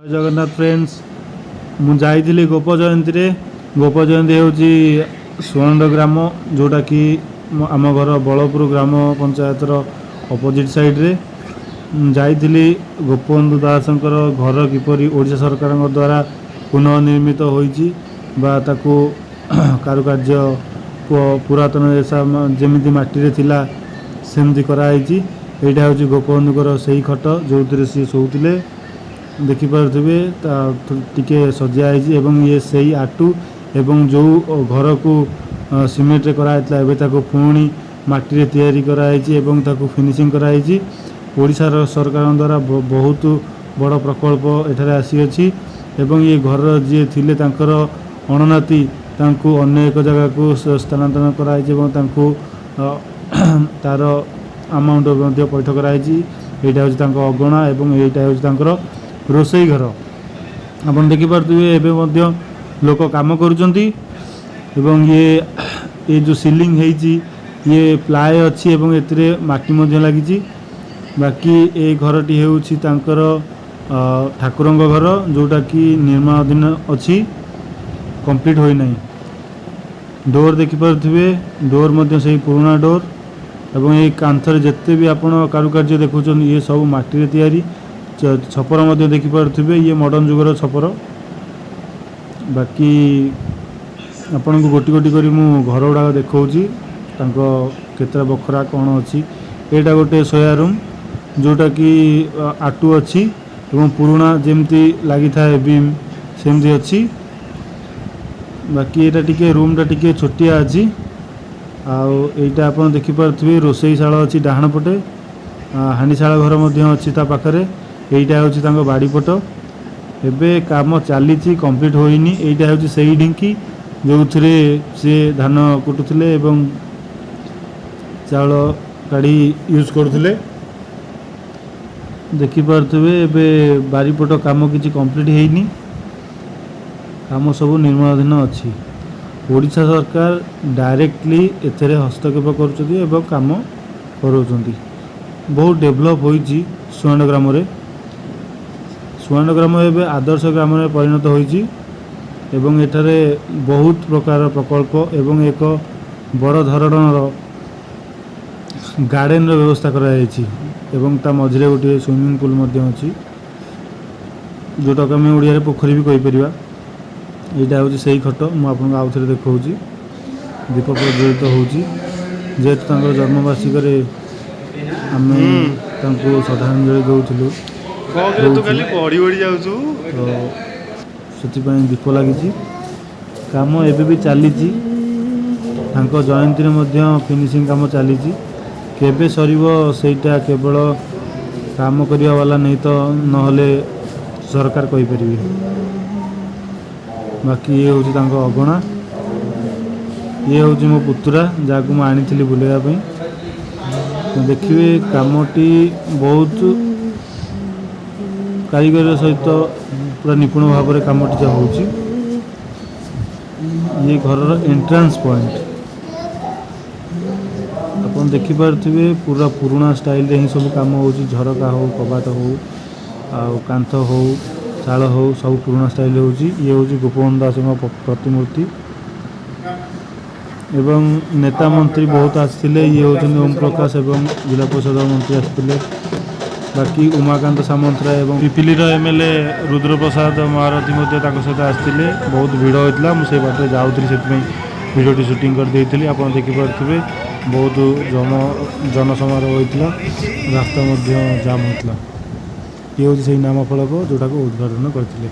जय जगन्नाथ फ्रेंड्स मुझे गोप जयंती गोप जयंती हूँ सुवर्ण ग्राम जोटा कि आम घर बलपुर ग्राम पंचायतर अपोजिट साइड रे जाइली गोपबंधु दासंकर घर किपरि ओडिशा सरकार द्वारा पुनर्निर्मित होइछि बा ताकू कारुकार्य पुरातन जमी माटी थिला सेमती कराई। एटा हूँ गोपबंधुकर सही खट जो सी शोले देखिपे टिके सजाई एवं ये सही आटू एवं जो घर को सीमेंट रे कराइतला एबे ताको पुणी माटी रे तैयारी कराई एवं ताको फिनिशिंग कराई। ओडिशा सरकार द्वारा बहुत बड़ प्रकल्प एठारे आसी अछि एवं ये घर जी थिले तांकर अणनाती तांको अन्य एक जगह को स्थानांतरण कराई एवं तांको तार अमाउंट मध्ये पैठ कराई। एटा हूँ तांको अगणा एवं एटा हूँ तांकर रोसई घर आपन देखि पारथुबे एबे मध्य लोक काम करूचंती एवं ये जो सीलिंग हेची ये प्लाय अच्छी एवं एतरे माटी मध्य लागिची। बाकी ए घरटी हेउची तांकर ठाकुरंग घर जोटा कि निर्माणाधीन अच्छी कंप्लीट होई नाही। डोर देखि पारथुबे डोर मध्य सही पुराना डोर एवं ये कांथर जत्ते भी आपण कारुकार्य देखुचन ये सब माटी रे तैयारी। छपर मध्य देखि पारथुबे ये मॉडर्न जुगर छपर। बाकी आपन को गोटी गोटी करी मु घर उडा देखौची तांको केतरा बखरा कोन अछि। एटा गोटे सोया रूम जोटा कि आटू अछि एवं पुराना जेमती लागि थाए बीम सेमती अछि। बाकी एटा टिके रूम टा टिके छोटिया अछि आउ एटा आपन देखि पारथुबे रोसई शाला अछि डाहण पटे हांडीशाला घर मध्य अछि ता पाखरे। एटा हूँ तांको बाड़ी पट एबे काम चली कंप्लीट होइनी। एटा हूँ सही ढिंकी जो थे सी धान कुटुले एवं चाउल काढ़ी यूज करते देखि पारथुबे। एबे बारीपट काम किछि कंप्लीट हेइनी काम सब निर्माणाधीन अछि। ओडिशा सरकार डायरेक्टली एथरे हस्तक्षेप करूछथि एवं काम करूछथि। बहुत डेवलप होइछि सुवर्ण ग्राम रे। सुवर्ण ग्राम एवं आदर्श ग्राम में परिणत होइछि एवं एठारे बहुत प्रकार प्रकल्प एवं एक बड़ धरणर गार्डन व्यवस्था कराई एवं ता मझे गोटे स्विमिंग पूल मध्य अछि जोटा कि आम ओडिया रे पोखरी भी कहि परिबा। एटा हूँ सही खट मु आपन आउ थे देखौछि दीप प्रज्वलित होउछि जेहेतु तांकर जन्मवार्षिक रे आम तांको श्रद्धांजलि दउथिलु से दीप लगी काम एबे भी चली जयंती फिनिशिंग काम चली केबे सरीबो सेटा केवल काम करिया वाला नहीं तो नहले सरकार कहि परिबे। बाकी ये हूँ तांको अगणा ये हूँ मो पुतुरा जाकु मु आनी बुलेगा पई। तो देखिए कामटी बहुत कारीगर सहित पूरा निपुण भाव में कम टी होची। ये घर एंट्रांस पॉइंट अपन देखि पारथिबे पूरा पुराना स्टाइल रे ही सब काम होची। झरका हो कबाट हो आ कांथ हो चाल हो सब पुराना स्टाइल होची। ये होची गोपबंधु दास प्रतिमूर्ति एवं नेता मंत्री बहुत आसथिले। ये होचन ओम प्रकाश एवं जिला परिषद मंत्री आसथिले। बाकी उमाकांत सामंतराय एवं पिपिलीर एमएलए रुद्र प्रसाद महारथी सहित आसते बहुत भिड़ होता मुझे बाटे जाऊँगी से भिडियोटी शूटिंग कर देती आप देखिपे बहुत जनसमारोह होता रास्ता जाम होता। ये हूँ से नामफलक जोटा को उद्घाटन करते।